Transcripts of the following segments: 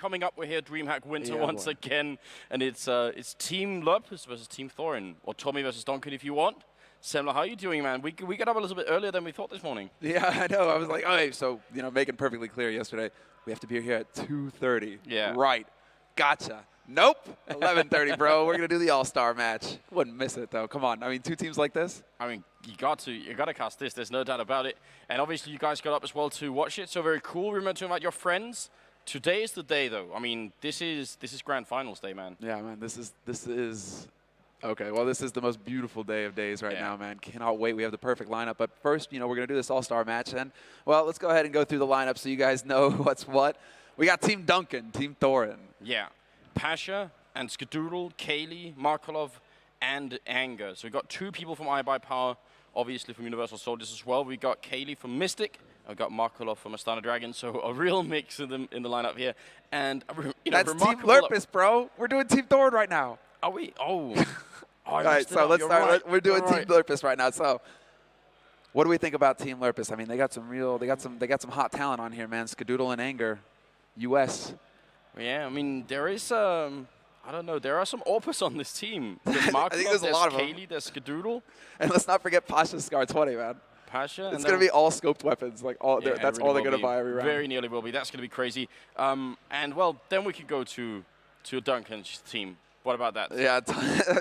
Coming up, we're here, DreamHack Winter Yeah, once boy. again, and it's Team Lurpus versus Team Thorin, or Tomi versus Duncan if you want. Semler, how are you doing, man? We got up a little bit earlier than we thought this morning. Yeah, I know. I was like, okay, so, making perfectly clear yesterday, we have to be here at 2:30. Yeah. Right. Gotcha. Nope. 11:30, bro. We're going to do the All-Star match. Wouldn't miss it, though. Come on. I mean, two teams like this. I mean, you got to cast this. There's no doubt about it. And obviously, you guys got up as well to watch it. So very cool. Remember to invite your friends. Today is the day, though. I mean, this is Grand Finals day, man. Yeah, man. This is okay. Well, this is the most beautiful day of days right now, man. Cannot wait. We have the perfect lineup. But first, we're going to do this All-Star match. And, well, let's go ahead and go through the lineup so you guys know what's what. We got Team Duncan, Team Thorin. Yeah. Pasha and Skadoodle, Kaylee, Markolov, and Anger. So we got two people from iBuyPower, obviously from Universal Soldiers as well. We got Kaylee from Mystic. I've got Markolov from Astana Dragon, so a real mix in the lineup here. And that's Team Lurpus, bro. We're doing Team Thorin right now. Are we? Oh. All right, so let's start. Right. We're doing Team Lurpus right now. So, what do we think about Team Lurpus? I mean, they got some hot talent on here, man. Skadoodle and Anger, US. Yeah, I mean, there is I don't know. There are some Orpus on this team. There's Markolov, I think there's a lot of them. Kaylee, there's Skadoodle. And let's not forget Pasha's Scar 20, man. Pasha. It's going to be all scoped weapons. Like that's all they're going to buy every round. Very nearly will be. That's going to be crazy. And, well, then we could go to Duncan's team. What about that? Yeah,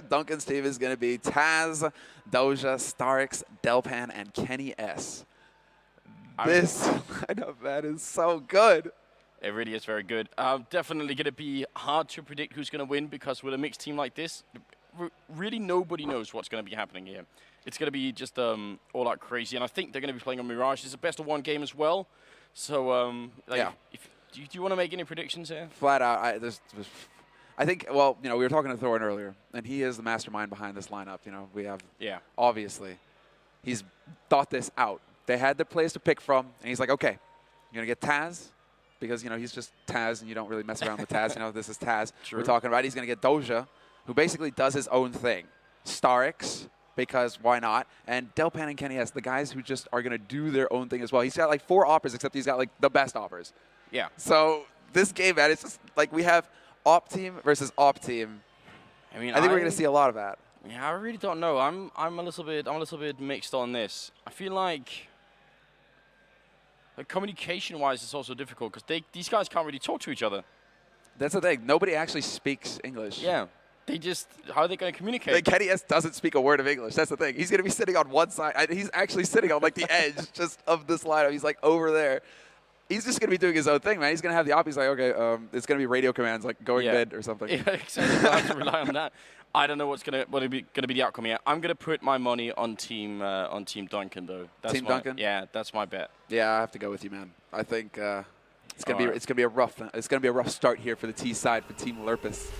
Duncan's team is going to be Taz, Doja, Starix, Delpan, and Kenny S. This lineup, man, is so good. It really is very good. Definitely going to be hard to predict who's going to win because with a mixed team like this, really nobody knows what's going to be happening here. It's going to be just all out crazy, and I think they're going to be playing on Mirage. It's a best-of-1 game as well. So, yeah. Do you want to make any predictions here? Flat out, I think, well, we were talking to Thorin earlier, and he is the mastermind behind this lineup. We have, obviously, he's thought this out. They had the players to pick from, and he's like, okay, you're going to get Taz, because, he's just Taz, and you don't really mess around with Taz. This is Taz we're talking about. He's going to get Doja, who basically does his own thing. Starix, because why not? And Delpan and Kenny S, the guys who just are going to do their own thing as well. He's got, like, 4 operas, except he's got, like, the best operas. Yeah. So this game, man, it's just, like, we have op team versus op team. I think we're going to see a lot of that. Yeah, I really don't know. I'm a little bit mixed on this. I feel like communication-wise, it's also difficult because these guys can't really talk to each other. That's the thing. Nobody actually speaks English. Yeah. How are they going to communicate? Kenny S doesn't speak a word of English. That's the thing. He's going to be sitting on one side. He's actually sitting on, like, the edge just of this lineup. He's, like, over there. He's just going to be doing his own thing, man. He's going to have the op. He's like, okay, it's going to be radio commands, like going mid or something. Yeah, exactly. I have to rely on that. I don't know what's going to be the outcome here. I'm going to put my money on Team Duncan, though. Team Duncan? Yeah, that's my bet. Yeah, I have to go with you, man. I think it's going to be a rough start here for the T side for Team Lurpus.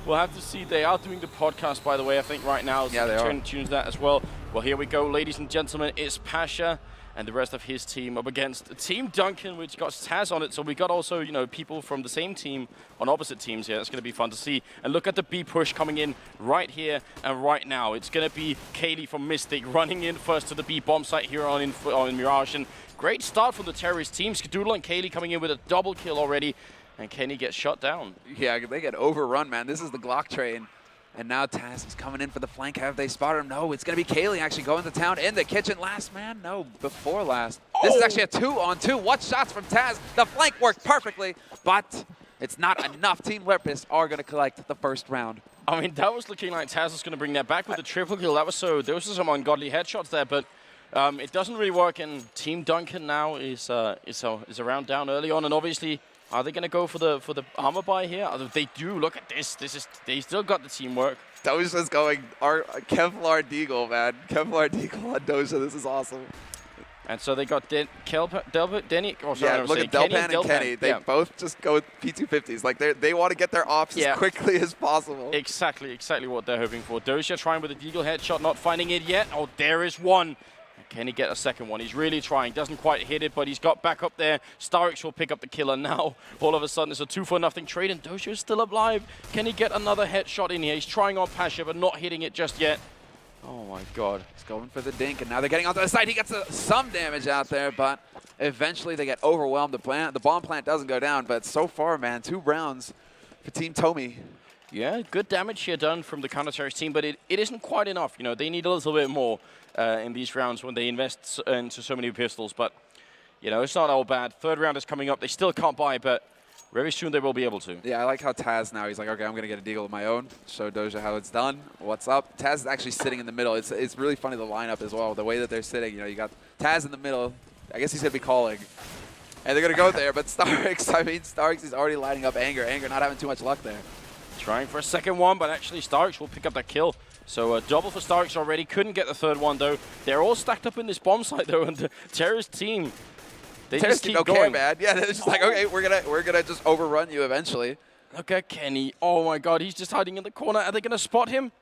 We'll have to see. They are doing the podcast, by the way, I think right now. So yeah, they are. Tune to that as well. Well, here we go, ladies and gentlemen. It's Pasha and the rest of his team up against Team Duncan, which got Taz on it. So we got also, people from the same team on opposite teams here. It's going to be fun to see. And look at the B push coming in right here and right now. It's going to be Kaylee from Mystic running in first to the B bomb site here on Mirage. And great start from the terrorist team. Skadoodle and Kaylee coming in with a double kill already. And Kenny gets shut down. Yeah, they get overrun, man. This is the Glock train. And now Taz is coming in for the flank. Have they spotted him? No, it's going to be Kaylee actually going to town in the kitchen. Last man? No, before last. Oh. This is actually a 2-on-2. What shots from Taz? The flank worked perfectly, but it's not enough. Team Lurpus are going to collect the first round. I mean, that was looking like Taz was going to bring that back with the triple kill. There was some ungodly headshots there, but it doesn't really work. And Team Duncan now is a round down early on, and obviously, are they going to go for the armor buy here? They do. Look at this. They still got the teamwork. Doja's going Kevlar Deagle, man. Kevlar Deagle on Doja. This is awesome. And so they got Denny. Look at Delpan and Kenny. They both just go with P250s. Like they want to get their ops as quickly as possible. Exactly what they're hoping for. Doja trying with a Deagle headshot, not finding it yet. Oh, there is one. Can he get a second one? He's really trying. Doesn't quite hit it, but he's got back up there. Starix will pick up the killer now. All of a sudden, it's a 2-for-0 trade, and Doja is still alive. Can he get another headshot in here? He's trying on Pasha, but not hitting it just yet. Oh, my God. He's going for the dink, and now they're getting onto the side. He gets some damage out there, but Eventually, they get overwhelmed. The bomb plant doesn't go down, but so far, man, 2 rounds for Team Tomi. Yeah, good damage here done from the Counter-Terrorist team, but it isn't quite enough. You know, they need a little bit more in these rounds when they invest into so many pistols. But, you know, it's not all bad. 3rd round is coming up. They still can't buy, but very soon they will be able to. Yeah, I like how Taz now, he's like, okay, I'm going to get a deagle of my own. Show Doja how it's done. What's up? Taz is actually sitting in the middle. It's really funny, the lineup as well. The way that they're sitting, you know, you got Taz in the middle. I guess he's going to be calling. And they're going to go there. But Starks is already lining up Anger. Anger not having too much luck there. Trying for a 2nd one, but actually Starks will pick up that kill. So a double for Starks already. Couldn't get the 3rd one, though. They're all stacked up in this bomb site, though, and the Terrorist team, they just keep going. Man. Yeah, they're just like, okay, we're gonna just overrun you eventually. Look at Kenny. Oh, my God. He's just hiding in the corner. Are they going to spot him?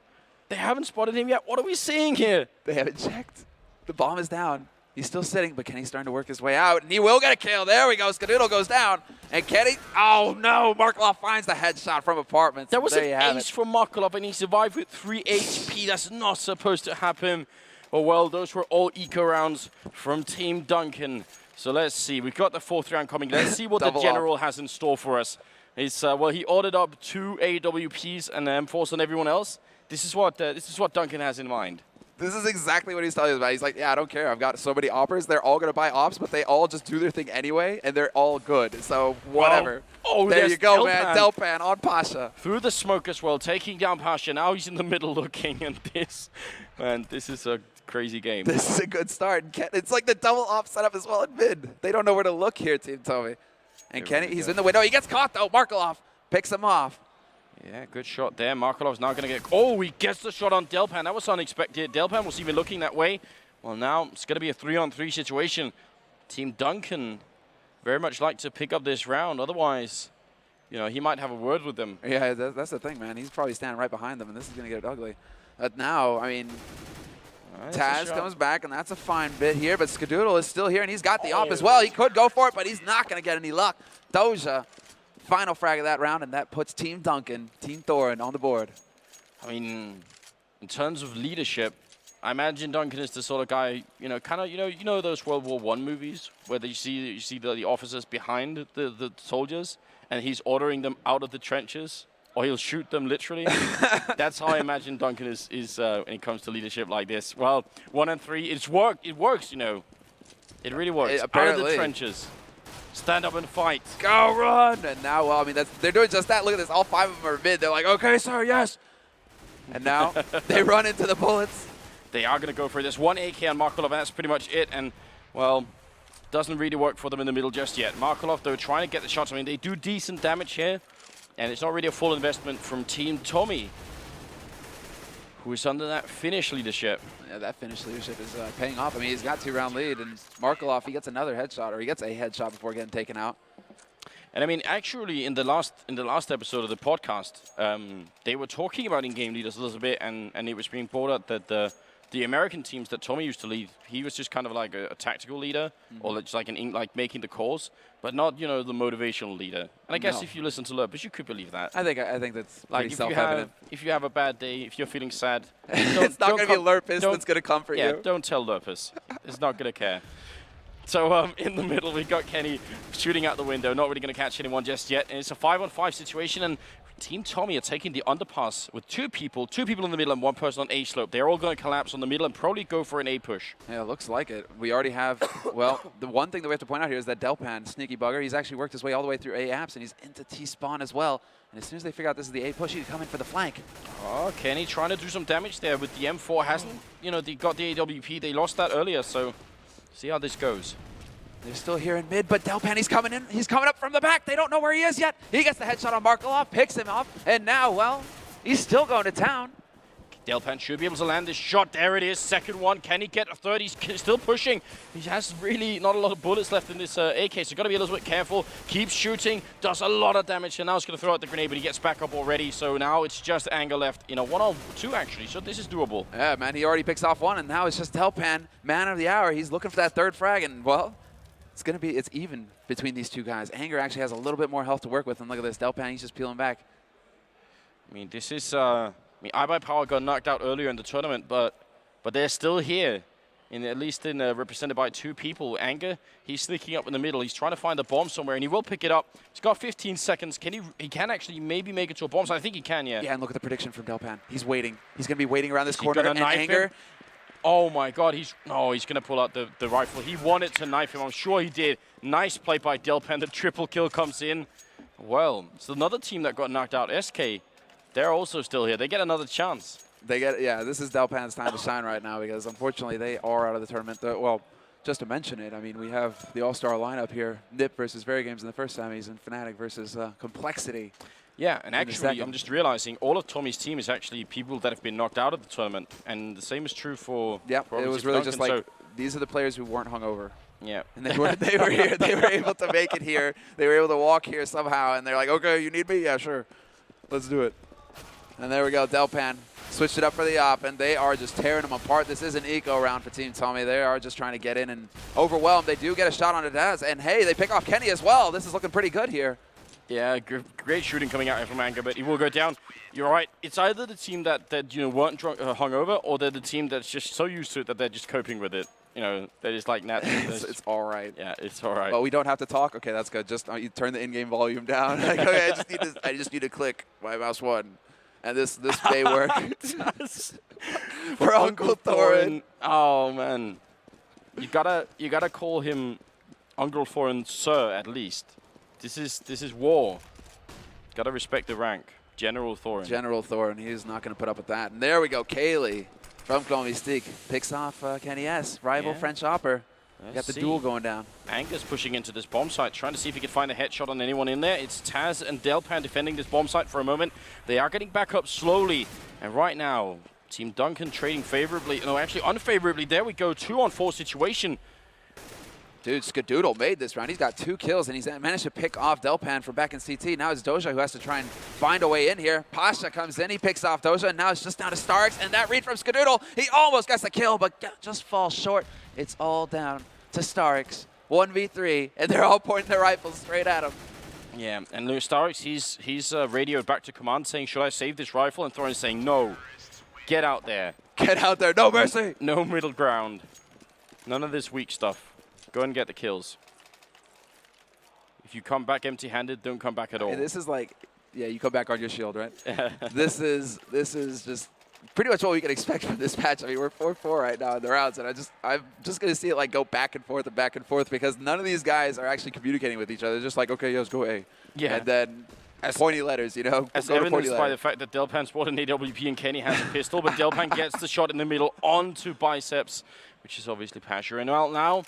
They haven't spotted him yet. What are we seeing here? They haven't checked. The bomb is down. He's still sitting, but Kenny's starting to work his way out, and he will get a kill. There we go. Skadoodle goes down, and Kenny, oh no, Markelov finds the headshot from Apartments. That was an ace from Markelov, and he survived with 3 HP. That's not supposed to happen. Oh well, those were all eco rounds from Team Duncan. So let's see. We've got the 4th round coming. Let's see what the General has in store for us. It's, well, he ordered up 2 AWPs and M4s on everyone else. This is what Duncan has in mind. This is exactly what he's telling us about. He's like, yeah, I don't care. I've got so many oppers. They're all going to buy ops, but they all just do their thing anyway, and they're all good. So whatever. Oh, there you go, man. Delpan on Pasha. Through the smoke as well, taking down Pasha. Now he's in the middle looking at this. Man, this is a crazy game. This is a good start. It's like the double op setup as well in mid. They don't know where to look here, Team Tomi. And Kenny, he's in the window. He gets caught, though. Markelov picks him off. Yeah, good shot there. Markelov's now going to get... Oh, he gets the shot on Delpan. That was unexpected. Delpan was even looking that way. Well, now it's going to be a 3-on-3 situation. Team Duncan very much like to pick up this round. Otherwise, you know, he might have a word with them. Yeah, that's the thing, man. He's probably standing right behind them, and this is going to get ugly. But now, I mean, Taz comes back, and that's a fine bit here. But Skadoodle is still here, and he's got the op as well. He could go for it, but he's not going to get any luck. Doja. Final frag of that round, and that puts Team Duncan, Team Thorin on the board. I mean, in terms of leadership, I imagine Duncan is the sort of guy, you know, kind of, you know those World War I movies where you see the officers behind the soldiers, and he's ordering them out of the trenches, or he'll shoot them literally. That's how I imagine Duncan is when it comes to leadership like this. Well, 1 and 3, it works, you know, it really works. Out of the trenches. Stand up and fight. Go run! And now, well, I mean, they're doing just that. Look at this. All 5 of them are mid. They're like, okay, sir, yes. And now they run into the bullets. They are going to go for this. 1 AK on Markelov, and that's pretty much it. And, well, doesn't really work for them in the middle just yet. Markelov, though, trying to get the shots. I mean, they do decent damage here. And it's not really a full investment from Team Tomi, who is under that Finnish leadership. Yeah, that Finnish leadership is paying off. I mean, he's got 2-round lead, and Markelov, he gets another headshot, or he gets a headshot before getting taken out. And I mean, actually, in the last episode of the podcast, they were talking about in-game leaders a little bit, and it was being brought up that the American teams that Tomi used to lead, he was just kind of like a tactical leader, or just like like making the calls, but not, you know, the motivational leader. And I guess if you listen to Lurpus, you could believe that. I think that's pretty self-evident. If you have a bad day, if you're feeling sad, it's not going to be Lurpus that's going to come for you. Yeah, don't tell Lurpus. It's not going to care. So in the middle, we've got Kenny shooting out the window, not really going to catch anyone just yet. And it's a 5-on-5 situation, and Team Tomi are taking the underpass with 2 people in the middle and 1 person on A slope. They're all going to collapse on the middle and probably go for an A push. Yeah, it looks like it. We already have, well, the one thing that we have to point out here is that Delpan, sneaky bugger, he's actually worked his way all the way through A apps, and he's into T spawn as well. And as soon as they figure out this is the A push, he can come in for the flank. Oh, Kenny trying to do some damage there with the M4. Hasn't, you know, they got the AWP. They lost that earlier, so see how this goes. They're still here in mid, but Delpan, he's coming in. He's coming up from the back. They don't know where he is yet. He gets the headshot on Markelov, picks him up, and now, well, he's still going to town. Delpan should be able to land this shot. There it is, 2nd one. Can he get a 3rd? He's still pushing. He has really not a lot of bullets left in this AK, so got to be a little bit careful. Keeps shooting, does a lot of damage, and now he's going to throw out the grenade, but he gets back up already, so now it's just Anger left. You know, 1-on-2 actually, so this is doable. Yeah, man, he already picks off 1, and now it's just Delpan, man of the hour. He's looking for that 3rd frag, and, well, it's even between these 2 guys. Anger actually has a little bit more health to work with, and look at this. Delpan, he's just peeling back. I mean, this is... I mean, iBuyPower got knocked out earlier in the tournament, but they're still here. at least represented by 2 people. Anger, he's sneaking up in the middle. He's trying to find a bomb somewhere, and he will pick it up. He's got 15 seconds. He can actually maybe make it to a bomb site. I think he can, yeah. Yeah, and look at the prediction from Delpan. He's waiting. He's going to be waiting around this corner. And Anger. Him? Oh my God, he's going to pull out the rifle. He wanted to knife him. I'm sure he did. Nice play by Delpan. The triple kill comes in. Well, it's another team that got knocked out. SK, they're also still here. They get another chance. Yeah, this is Delpan's time to shine right now because unfortunately they are out of the tournament. Well, just to mention it, I mean, we have the all-star lineup here. Nip versus Very Games in the first semis and Fnatic versus Complexity. Yeah, and actually, I'm just realizing all of Tomi's team is actually people that have been knocked out of the tournament. And the same is true for it was really Duncan. just like, these are the players who weren't hungover. Yeah. And they were here. They were able to make it here. They were able to walk here somehow. And they're like, okay, you need me? Yeah, sure. Let's do it. And there we go. Delpan switched it up for the op, and they are just tearing them apart. This is an eco round for Team Tomi. They are just trying to get in and overwhelm. They do get a shot on it as, and hey, they pick off Kenny as well. This is looking pretty good here. Yeah, great shooting coming out here from Anger, but he will go down. You're right. It's either the team that weren't hungover, or they're the team that's just so used to it that they're just coping with it. You know, they're just like, nah, it's all right. Yeah, it's all right. Well, we don't have to talk. Okay, that's good. Just you turn the in-game volume down. Like, okay, I just need to click my mouse one. And this may work. For Uncle Thorin. Oh man, you gotta call him Uncle Thorin, sir, at least. This is war. Gotta respect the rank, General Thorin. General Thorin. He's not gonna put up with that. And there we go, Kaylee from Clone Mystique picks off Kenny S, rival French Hopper. Got the duel going down. Anger's pushing into this bomb site, trying to see if he can find a headshot on anyone in there. It's Taz and Delpan defending this bomb site for a moment. They are getting back up slowly. And right now, Team Duncan trading favorably. No, actually unfavorably. There we go, 2-on-4 situation. Dude, Skadoodle made this round. He's got 2 kills, and he's managed to pick off Delpan from back in CT. Now it's Doja who has to try and find a way in here. Pasha comes in, he picks off Doja, and now it's just down to Starks. And that read from Skadoodle, he almost gets the kill, but just falls short. It's all down to Starks, 1v3, and they're all pointing their rifles straight at him. Yeah, and Starks, he's radioed back to command saying, should I save this rifle? And Thorin is saying, no, get out there. Get out there, no mercy. No middle ground. None of this weak stuff. Go and get the kills. If you come back empty-handed, don't come back at all. This is like, yeah, you come back on your shield, right? This is just pretty much what we can expect from this match. I mean, we're 4-4 right now in the rounds, and I'm just going to see it like go back and forth because none of these guys are actually communicating with each other. They're just like, okay, let's go A. Yeah. And then pointy letters, you know. As evidenced by the fact that Delpan's spotted an AWP and Kenny has a pistol, but Delpan gets the shot in the middle onto Biceps, which is obviously Pasha. And well, now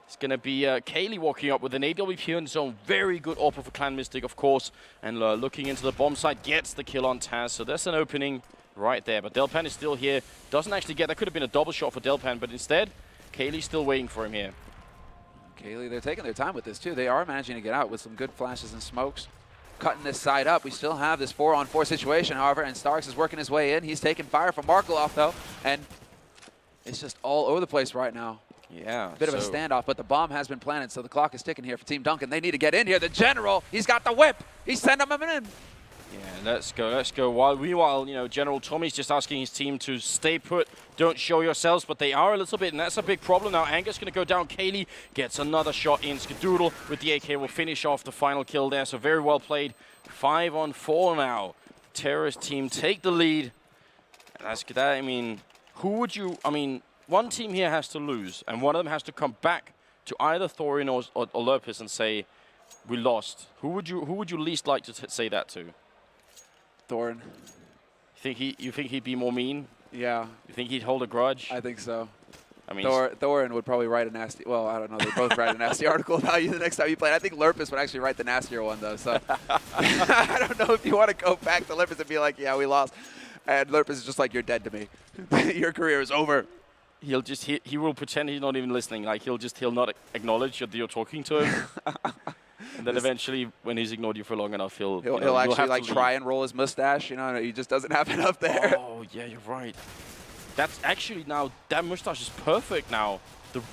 it's going to be Kaylee walking up with an AWP on his own. Very good AWP for Clan Mystic, of course. And looking into the bomb site, gets the kill on Taz. So there's an opening right there. But Delpan is still here. Doesn't actually get... That could have been a double shot for Delpan, but instead, Kaylee's still waiting for him here. Kaylee, they're taking their time with this, too. They are managing to get out with some good flashes and smokes. Cutting this side up. We still have this 4-on-4 situation, however, and Starks is working his way in. He's taking fire from Markaloff, though, and it's just all over the place right now. Yeah. Bit of a standoff, but the bomb has been planted, so the clock is ticking here for Team Duncan. They need to get in here. The General, he's got the whip. He's sending them in. Yeah, let's go. Meanwhile, you know, General Tomi's just asking his team to stay put, don't show yourselves, but they are a little bit, and that's a big problem now. Anger's going to go down. Kaylee gets another shot in. Skadoodle with the AK will finish off the final kill there, so very well played. 5-on-4 now. The Terrorist team take the lead. And that's that. I mean, one team here has to lose, and one of them has to come back to either Thorin or Lurpus and say, we lost. Who would you least like to say that to? Thorin. You think he'd be more mean? Yeah. You think he'd hold a grudge? I think so. I mean, Thorin would probably write a nasty. Well, I don't know. They both write a nasty article about you the next time you play. I think Lurpus would actually write the nastier one, though. So I don't know if you want to go back to Lurpus and be like, yeah, we lost. And Lurpus is just like, you're dead to me. Your career is over. He will pretend he's not even listening. Like he'll not acknowledge that you're talking to him. And then eventually, when he's ignored you for long enough, he'll actually like try and roll his mustache. You know, he just doesn't have enough there. Oh yeah, you're right. That's actually now that mustache is perfect now.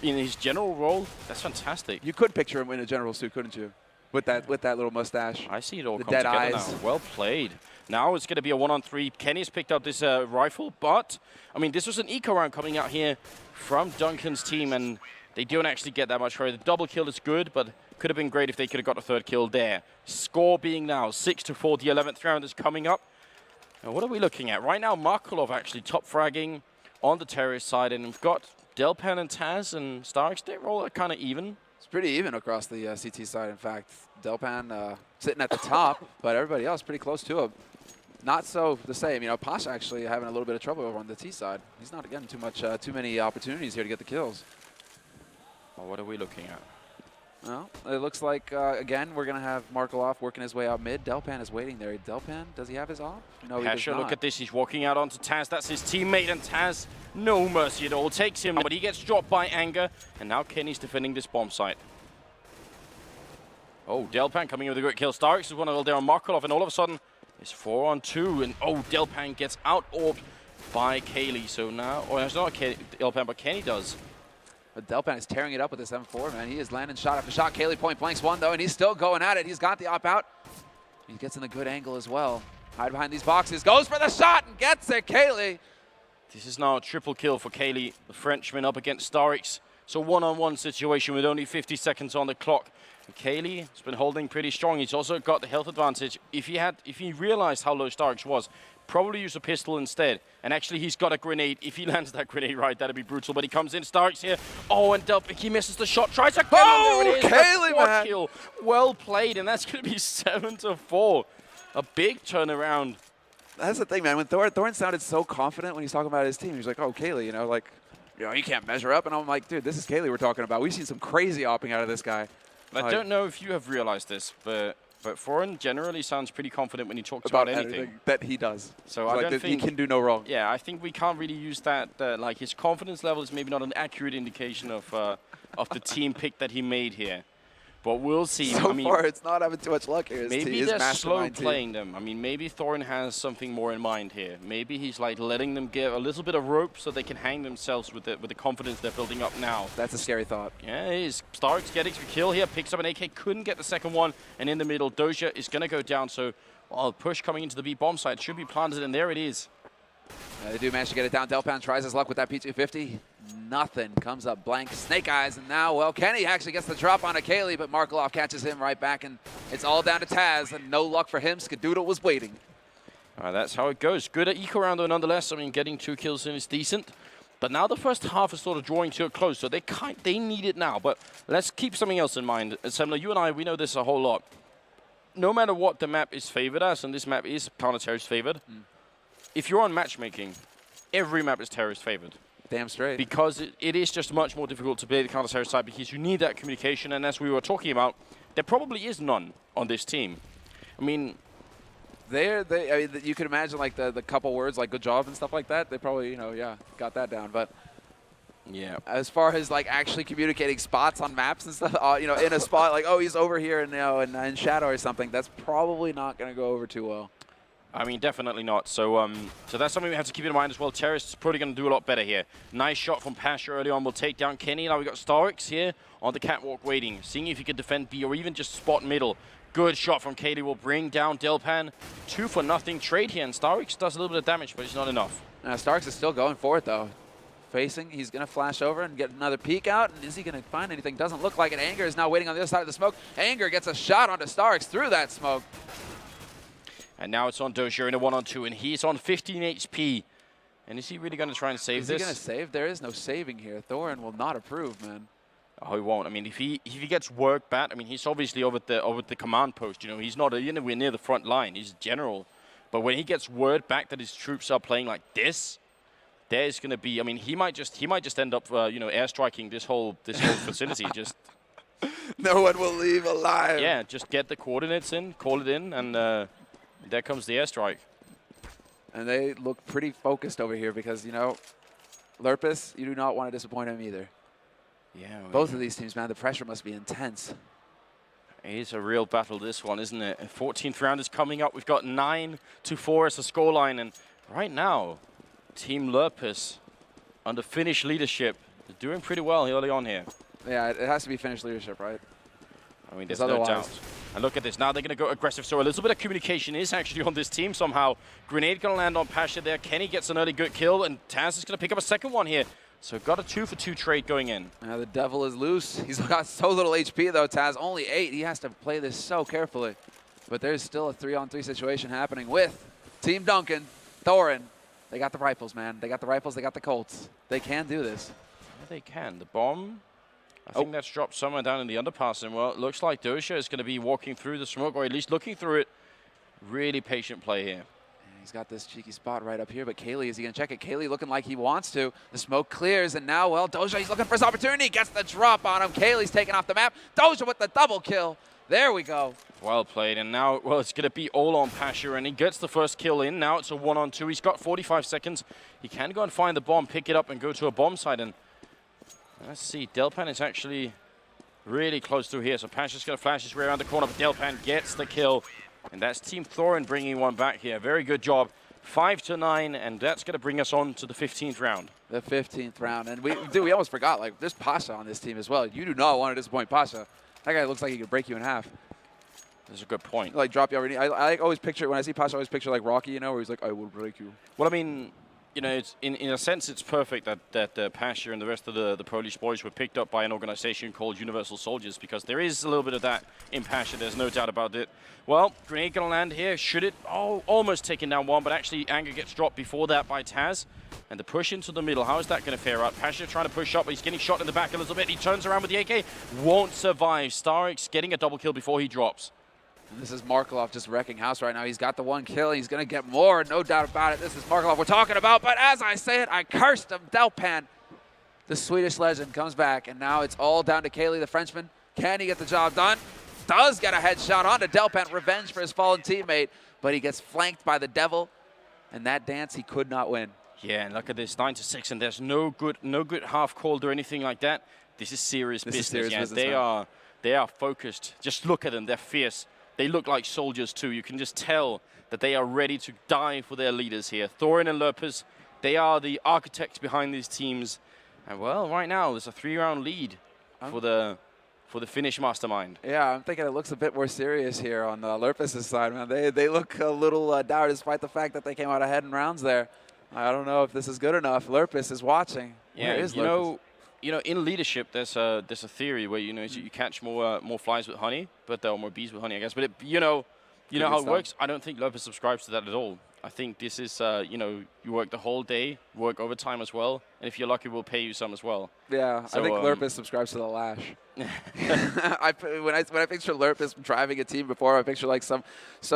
In his general role, that's fantastic. You could picture him in a general suit, couldn't you? with that little mustache. I see it all the come dead together eyes. now. Well played. Now it's going to be a 1-on-3. Kenny's picked up this rifle, but, I mean, this was an eco round coming out here from Duncan's team, and they don't actually get that much credit. The double kill is good, but could have been great if they could have got a third kill there. Score being now 6-4. The 11th round is coming up. Now, what are we looking at? Right now, Markolov actually top fragging on the terrorist side, and we've got Delpan and Taz and Starix. They're all kind of even. It's pretty even across the CT side, in fact. Delpan sitting at the top, but everybody else pretty close to him. Not so the same. You know, Pasha actually having a little bit of trouble over on the T side. He's not getting too many opportunities here to get the kills. Well, what are we looking at? Well, it looks like, again, we're going to have Markolov working his way out mid. Delpan is waiting there. Delpan, does he have his off? No, he does not. Look at this. He's walking out onto Taz. That's his teammate, and Taz, no mercy at all, takes him. But he gets dropped by Anger, and now Kenny's defending this bomb site. Oh, Delpan coming in with a great kill. Starix is one of there on Markolov, and all of a sudden, it's 4-on-2, and oh, Delpan gets out-orbed by Kaylee. So now, oh, it's not Delpan, but Kenny does. But Delpan is tearing it up with this M4, man. He is landing shot after shot. Kaylee point blanks one, though, and he's still going at it. He's got the op out. He gets in a good angle as well. Hide behind these boxes, goes for the shot and gets it, Kaylee. This is now a triple kill for Kaylee, the Frenchman up against Starix. So one-on-one situation with only 50 seconds on the clock. And Kaylee has been holding pretty strong. He's also got the health advantage. If he realized how low Starix was, probably use a pistol instead. And actually, he's got a grenade. If he lands that grenade right, that'd be brutal. But he comes in, Starix here. Oh, and Delpan, he misses the shot. Tries again. Oh, there it is. Kaylee, man. Kill. Well played, and that's going to be 7-4. A big turnaround. That's the thing, man. When Thorin sounded so confident when he's talking about his team, he's like, oh, Kaylee, you know, like, you know, he can't measure up. And I'm like, dude, this is Kaylee we're talking about. We've seen some crazy opping out of this guy. I don't know if you have realized this, but Thorin generally sounds pretty confident when he talks about anything. That he does. So I don't think he can do no wrong. Yeah, I think we can't really use that. Like his confidence level is maybe not an accurate indication of the team pick that he made here. But we'll see. So far, it's not having too much luck here. Maybe they're slow playing them. I mean, maybe Thorin has something more in mind here. Maybe he's like letting them get a little bit of rope so they can hang themselves with the confidence they're building up now. That's a scary thought. Yeah, it is. Starix getting the kill here, picks up an AK, couldn't get the second one, and in the middle, Doja is going to go down. So, push coming into the B bomb site should be planted, and there it is. They do manage to get it down. Delpan tries his luck with that P250. Nothing comes up blank. Snake eyes, and now, well, Kenny actually gets the drop on Kaylee, but Markolov catches him right back, and it's all down to Taz, and no luck for him. Skadoodle was waiting. That's how it goes. Good at eco round, though, nonetheless. I mean, getting 2 kills in is decent. But now the first half is sort of drawing to a close, so they need it now. But let's keep something else in mind. Semler, you and I, we know this a whole lot. No matter what the map is favored as, and this map is counter-terrorist favored, if you're on matchmaking, every map is terrorist favored. Damn straight. Because it is just much more difficult to play the counter-terrorist side because you need that communication, and as we were talking about, there probably is none on this team. I mean, I mean, you could imagine like the couple words like good job and stuff like that. They probably, you know, yeah, got that down. But yeah, as far as like actually communicating spots on maps and stuff, you know, in a spot like, oh, he's over here and, you know, in shadow or something, that's probably not going to go over too well. I mean, definitely not. So so that's something we have to keep in mind as well. Terrorists is probably going to do a lot better here. Nice shot from Pasha early on. We'll take down Kenny. Now we've got Starix here on the catwalk waiting, seeing if he could defend B or even just spot middle. Good shot from Kaylee will bring down Delpan. 2-for-0 trade here, and Starix does a little bit of damage, but it's not enough. Starix is still going for it, though. Facing, he's going to flash over and get another peek out. And is he going to find anything? Doesn't look like it. Anger is now waiting on the other side of the smoke. Anger gets a shot onto Starix through that smoke. And now it's on Dozier in a 1-on-2, and he's on 15 HP. And is he really going to try and save this? Is he going to save? There is no saving here. Thorin will not approve, man. Oh, he won't. I mean, if he gets work back, I mean, he's obviously over the command post. You know, he's not anywhere near the front line. He's general. But when he gets word back that his troops are playing like this, there's going to be. I mean, he might just end up, you know, airstriking this whole facility. Just no one will leave alive. Yeah, just get the coordinates in, call it in, and there comes the airstrike. And they look pretty focused over here because, you know, Lurpus, you do not want to disappoint him either. Yeah. Both of these teams, man, the pressure must be intense. It's a real battle, this one, isn't it? 14th round is coming up. We've got 9-4 as a scoreline. And right now, Team Lurpus, under Finnish leadership, is doing pretty well early on here. Yeah, it has to be Finnish leadership, right? I mean, there's no doubt. And look at this. Now they're going to go aggressive. So a little bit of communication is actually on this team somehow. Grenade going to land on Pasha there. Kenny gets an early good kill, and Taz is going to pick up a second one here. So got a 2-for-2 trade going in. Now the devil is loose. He's got so little HP, though, Taz. Only 8. He has to play this so carefully. But there's still a 3-on-3 situation happening with Team Duncan, Thorin. They got the rifles, man. They got the rifles. They got the Colts. They can do this. Yeah, they can. The bomb, I think that's dropped somewhere down in the underpass. And, well, it looks like Dosha is going to be walking through the smoke, or at least looking through it. Really patient play here. He's got this cheeky spot right up here, but Kaylee, is he going to check it? Kaylee looking like he wants to. The smoke clears, and now, well, Doja, he's looking for his opportunity. Gets the drop on him. Kaylee's taken off the map. Doja with the double kill. There we go. Well played, and now, well, it's going to be all on Pasha, and he gets the first kill in. Now it's a 1-on-2. He's got 45 seconds. He can go and find the bomb, pick it up, and go to a bomb site. And let's see, Delpan is actually really close through here. So Pasha's going to flash his way around the corner, but Delpan gets the kill. And that's Team Thorin bringing one back here. Very good job. 5-9, and that's going to bring us on to the 15th round. The 15th round. And we almost forgot, like, there's Pasha on this team as well. You do not want to disappoint Pasha. That guy looks like he could break you in half. That's a good point. Like, drop you already. I like always picture, when I see Pasha, I always picture like Rocky, you know, where he's like, I will break you. Well, I mean, you know, it's in a sense, it's perfect that Pasha and the rest of the Polish boys were picked up by an organization called Universal Soldiers, because there is a little bit of that in Pasha. There's no doubt about it. Well, grenade gonna land here. Should it? Oh, almost taking down one, but actually Anger gets dropped before that by Taz. And the push into the middle, how is that going to fare out? Pasha trying to push up, but he's getting shot in the back a little bit. He turns around with the AK, won't survive. Starix getting a double kill before he drops. And this is Markelov just wrecking house right now. He's got the one kill. He's going to get more, no doubt about it. This is Markelov we're talking about. But as I say it, I cursed him. Delpan, the Swedish legend, comes back. And now it's all down to Kaylee, the Frenchman. Can he get the job done? Does get a headshot onto Delpan. Revenge for his fallen teammate. But he gets flanked by the devil. And that dance he could not win. Yeah, and look at this, 9-6, and there's no good half called or anything like that. This is serious business. Serious business, they are focused. Just look at them, they're fierce. They look like soldiers too. You can just tell that they are ready to die for their leaders here. Thorin and Lurpus, they are the architects behind these teams. And well, right now there's a 3-round lead for the Finnish mastermind. Yeah, I'm thinking it looks a bit more serious here on Lurpus' side, man. They look a little dour despite the fact that they came out ahead in rounds there. I don't know if this is good enough. Lurpus is watching. Yeah, where is Lurpus? You know, in leadership, there's a theory where you catch more flies with honey, but there are more bees with honey, I guess. But you know how it works. I don't think Lurpus subscribes to that at all. I think this is you work the whole day, work overtime as well, and if you're lucky, we'll pay you some as well. Yeah, so, I think Lurpus subscribes to the lash. When I picture Lurpus driving a team before, I picture like some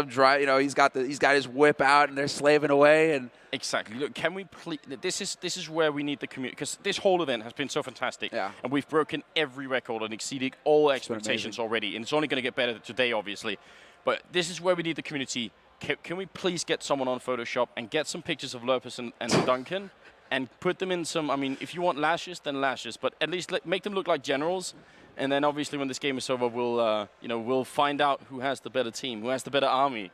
drive. You know, he's got his whip out and they're slaving away and. Exactly. Look, can we please? This is where we need the community, because this whole event has been so fantastic. Yeah. And we've broken every record and exceeded all expectations already, and it's only going to get better today, obviously. But this is where we need the community. Can we please get someone on Photoshop and get some pictures of Lurpus and Duncan and put them in some, I mean, if you want lashes, then lashes, but at least make them look like generals. And then obviously when this game is over, we'll find out who has the better team, who has the better army.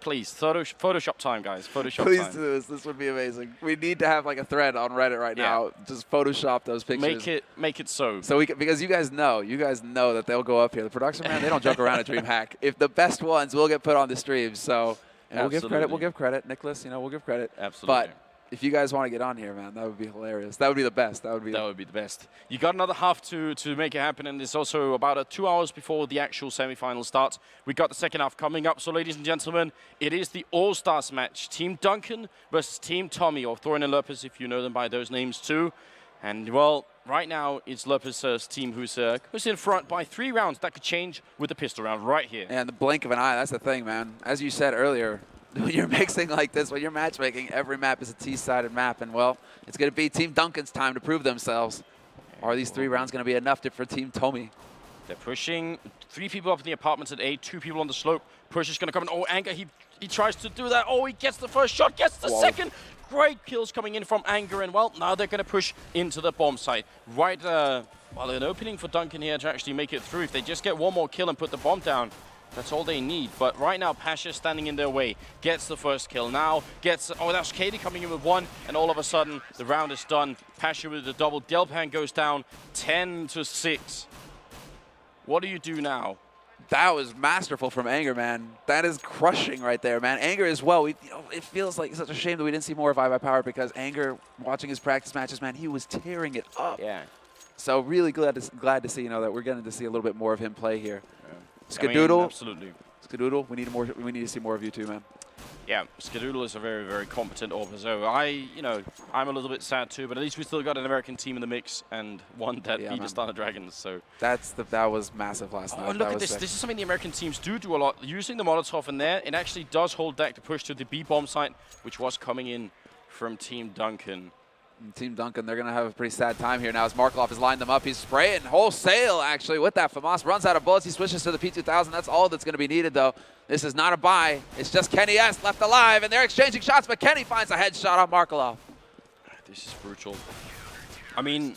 Please, Photoshop time, guys. Photoshop time. Please do this. This would be amazing. We need to have like a thread on Reddit right now. Just Photoshop those pictures. Make it so. So because you guys know that they'll go up here. The production man, they don't joke around at DreamHack. If the best ones will get put on the stream, so we'll give credit. We'll give credit, Nicholas. We'll give credit. Absolutely. But if you guys want to get on here, man, that would be hilarious. That would be the best. That would be the best. You got another half to make it happen, and it's also about 2 hours before the actual semi-final starts. We got the second half coming up. So, ladies and gentlemen, it is the All-Stars match: Team Duncan versus Team Tomi, or Thorin and Lurpus, if you know them by those names too. And well, right now it's Lurpus' team who's in front by 3 rounds. That could change with the pistol round right here. And the blink of an eye. That's the thing, man. As you said earlier. When you're mixing like this, when you're matchmaking, every map is a T-sided map. And, well, it's going to be Team Duncan's time to prove themselves. Are these 3 rounds going to be enough for Team Tomi? They're pushing 3 people up in the apartments at A, 2 people on the slope. Push is going to come in. Oh, Anger, he tries to do that. Oh, he gets the first shot, gets the second. Great kills coming in from Anger. And, well, now they're going to push into the bomb site. Right, an opening for Duncan here to actually make it through. If they just get one more kill and put the bomb down, that's all they need. But right now, Pasha standing in their way. Gets the first kill now. Oh, that's Katie coming in with 1. And all of a sudden, the round is done. Pasha with the double. Delpan goes down 10-6. What do you do now? That was masterful from Anger, man. That is crushing right there, man. Anger as well. It feels like such a shame that we didn't see more of I Power because Anger, watching his practice matches, man, he was tearing it up. Yeah. So really glad to see, that we're getting to see a little bit more of him play here. Yeah. Skadoodle. I mean, absolutely. Skadoodle, we need to see more of you too, man. Yeah, Skadoodle is a very, very competent AWP. So I'm a little bit sad too, but at least we still got an American team in the mix and one that beat the Stunner Dragons. So that was massive last night. Oh, look at this. This is something the American teams do a lot. Using the Molotov in there, it actually does hold back the push to the B bomb site, which was coming in from Team Duncan. Team Duncan, they're going to have a pretty sad time here now as Markov has lined them up. He's spraying wholesale, actually, with that. FAMAS runs out of bullets. He switches to the P2000. That's all that's going to be needed, though. This is not a buy. It's just Kenny S left alive, and they're exchanging shots, but Kenny finds a headshot on Markov. This is brutal. I mean,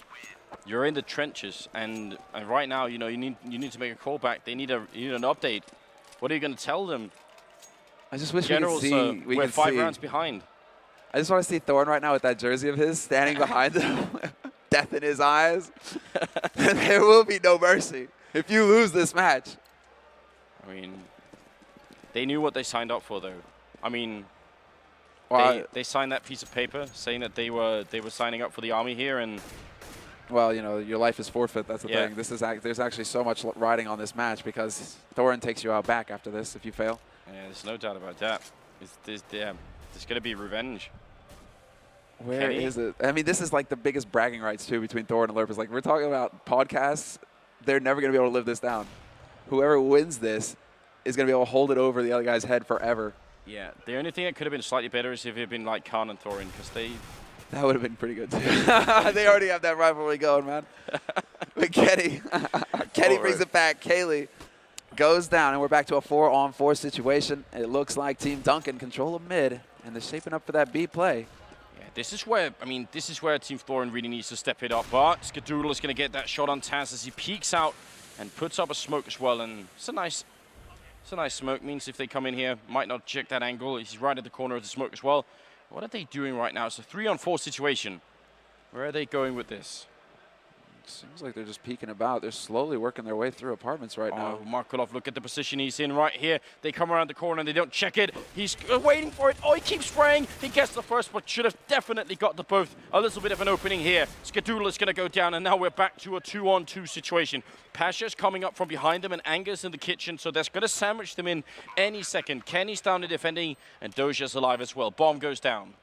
you're in the trenches, and right now, you need to make a call back. You need an update. What are you going to tell them? I just wish Generals, we're 5 rounds behind. I just want to see Thorn right now with that jersey of his standing behind him, death in his eyes. There will be no mercy if you lose this match. I mean, they knew what they signed up for, though. I mean, they signed that piece of paper saying that they were signing up for the army here, and well, your life is forfeit. That's the thing. There's actually so much riding on this match because Thorin takes you out back after this if you fail. Yeah, there's no doubt about that. There's going to be revenge. Where is it? I mean, this is like the biggest bragging rights, too, between Thor and Lurpus. Like, we're talking about podcasts. They're never going to be able to live this down. Whoever wins this is going to be able to hold it over the other guy's head forever. Yeah. The only thing that could have been slightly better is if it had been like Khan and Thorin, because that would have been pretty good, too. They already have that rivalry going, man. But Kenny brings it back. Kaylee goes down, and we're back to a 4-on-4 situation. It looks like Team Duncan control of mid, and they're shaping up for that B play. This is where Team Thorin really needs to step it up. But Skadoodle is going to get that shot on Taz as he peeks out and puts up a smoke as well. And it's a nice smoke. Means if they come in here, might not check that angle. He's right at the corner of the smoke as well. What are they doing right now? It's a 3-on-4 situation. Where are they going with this? Seems like they're just peeking about. They're slowly working their way through apartments right now. Markelov, look at the position he's in right here. They come around the corner and they don't check it. He's waiting for it. Oh, he keeps spraying. He gets the first, but should have definitely got the both. A little bit of an opening here. Skadoodle is going to go down, and now we're back to a 2-on-2 situation. Pasha's coming up from behind them, and Anger's in the kitchen, so that's going to sandwich them in any second. Kenny's down to defending, and Doja's alive as well. Bomb goes down.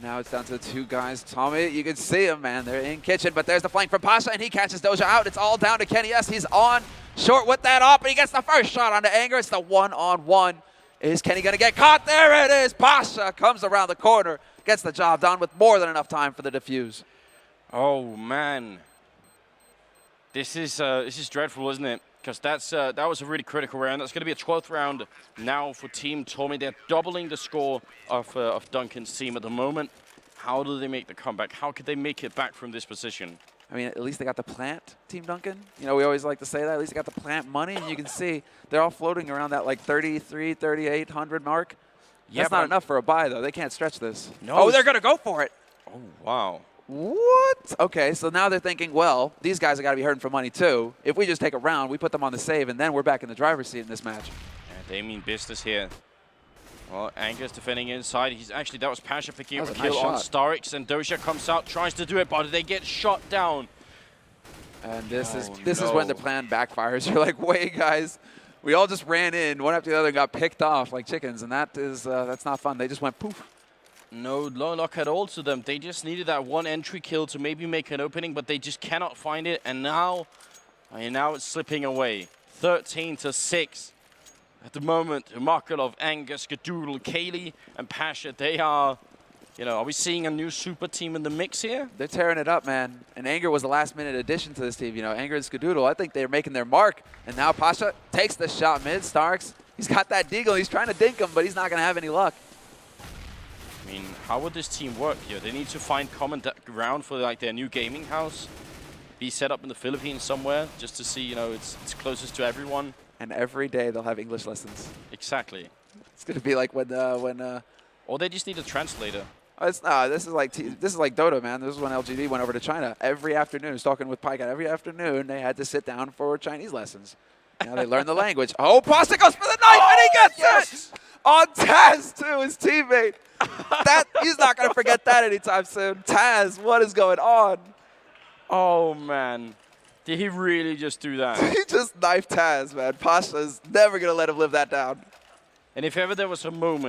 Now it's down to the 2 guys. Tomi, you can see him, man. They're in kitchen, but there's the flank from Pasha, and he catches Doja out. It's all down to Kenny S. He's on short with that op, and he gets the first shot onto Anger. It's the 1-on-1. Is Kenny going to get caught? There it is. Pasha comes around the corner, gets the job done with more than enough time for the defuse. Oh, man. This is dreadful, isn't it? Because that was a really critical round. That's going to be a 12th round now for Team Tomi. They're doubling the score of Duncan's team at the moment. How do they make the comeback? How could they make it back from this position? I mean, at least they got the plant, Team Duncan. We always like to say that. At least they got the plant money, and you can see they're all floating around that like 33, 3,800 mark. That's not enough for a buy, though. They can't stretch this. No. Oh, they're going to go for it. Oh, wow. What? Okay, so now they're thinking, well, these guys have got to be hurting for money too. If we just take a round, we put them on the save, and then we're back in the driver's seat in this match. Yeah, they mean business here. Well, Anger's defending inside. That was Pasha picking up a kill on Starix, and Doja comes out, tries to do it, but they get shot down. And this is when the plan backfires. You're like, wait, guys, we all just ran in, one after the other, and got picked off like chickens, and that's not fun. They just went poof. No luck at all to them. They just needed that one entry kill to maybe make an opening, but they just cannot find it. And now it's slipping away. 13-6 at the moment. Markelov, Angus, Skadoodle, Kaylee, and Pasha. They are we seeing a new super team in the mix here? They're tearing it up, man. And Anger was the last-minute addition to this team. Anger and Skadoodle, I think they're making their mark. And now Pasha takes the shot mid. Starks, he's got that deagle. He's trying to dink him, but he's not going to have any luck. I mean, how would this team work here? They need to find common ground for their new gaming house, be set up in the Philippines somewhere, just to see, it's closest to everyone. And every day they'll have English lessons. Exactly. It's gonna be like when. Or they just need a translator. This is like Dota, man. This is when LGD went over to China every afternoon. I was talking with Pike every afternoon. They had to sit down for Chinese lessons. Now they learn the language. Oh, Pasha goes for the knife, and he gets it! On Taz, too, his teammate. He's not going to forget that anytime soon. Taz, what is going on? Oh, man. Did he really just do that? He just knifed Taz, man. Pasha's never going to let him live that down. And if ever there was a moment